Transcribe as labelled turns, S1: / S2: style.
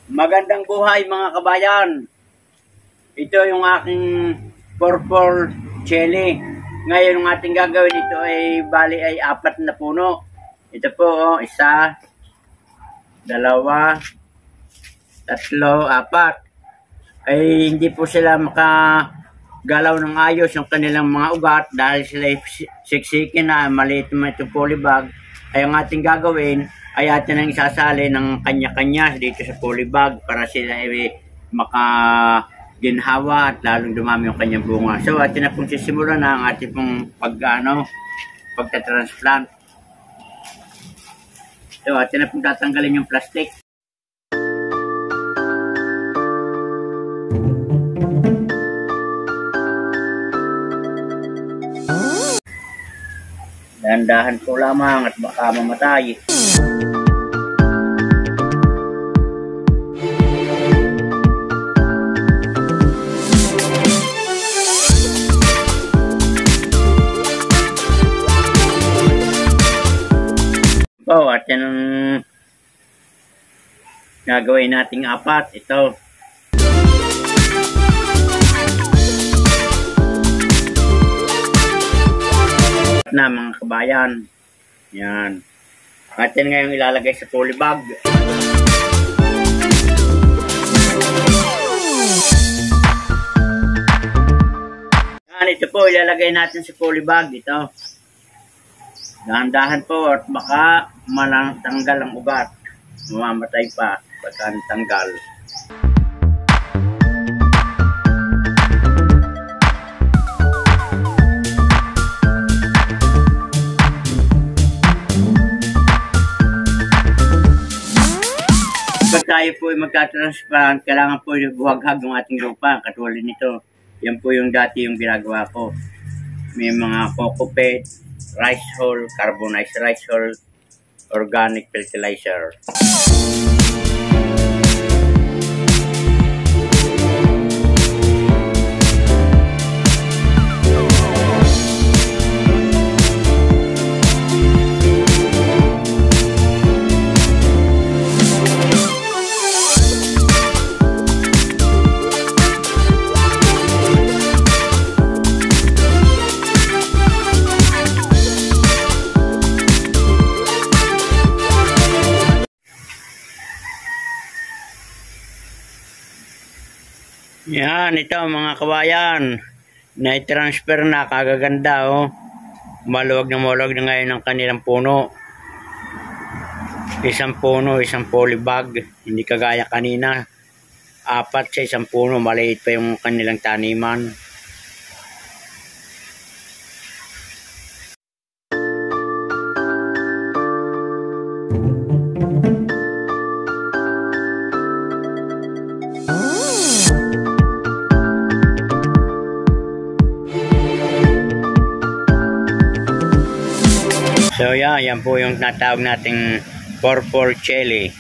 S1: Magandang buhay mga kabayan. Ito yung aking purple chili. Ngayon ang ating gagawin ito ay bali ay 4 na puno. Ito po isa, dalawa, tatlo, 4. Ay hindi po sila makagalaw ng ayos yung kanilang mga ugat dahil sila siksikin na maliit naman itong polybag. Ay ang ating gagawin ay atin ang isasali ng kanya-kanya dito sa polybag para sila ay makaginhawa at lalong dumami yung kanyang bunga. So atin na pong sisimulan na ang ating pong pagtatransplant. So atin na pong tatanggalin yung plastic. Dahan-dahan po lamang at baka mamatay. At yan ang gagawin nating 4. Ito. Na mga kabayan. Yan. At yan ngayon ilalagay sa polybag. Yan, ito po ilalagay natin sa polybag. Ito. Dahan-dahan po at baka tanggal ang ugat. Mamamatay pa pagka tanggal. Pag tayo po ay magtatransplant, kailangan po yung buhaghag ng ating lupa. Katulad nito, yan po yung dati yung ginagawa ko. May mga coco peat, rice hull, carbonized rice hull, organic fertilizer. Yan, ito mga kabayan. Na-transfer na, kagaganda Maluwag na ngayon ang kanilang puno. Isang puno, isang polybag. Hindi kagaya kanina. 4 sa isang puno, maliit pa yung kanilang taniman. So yan po yung natawag nating purple chili.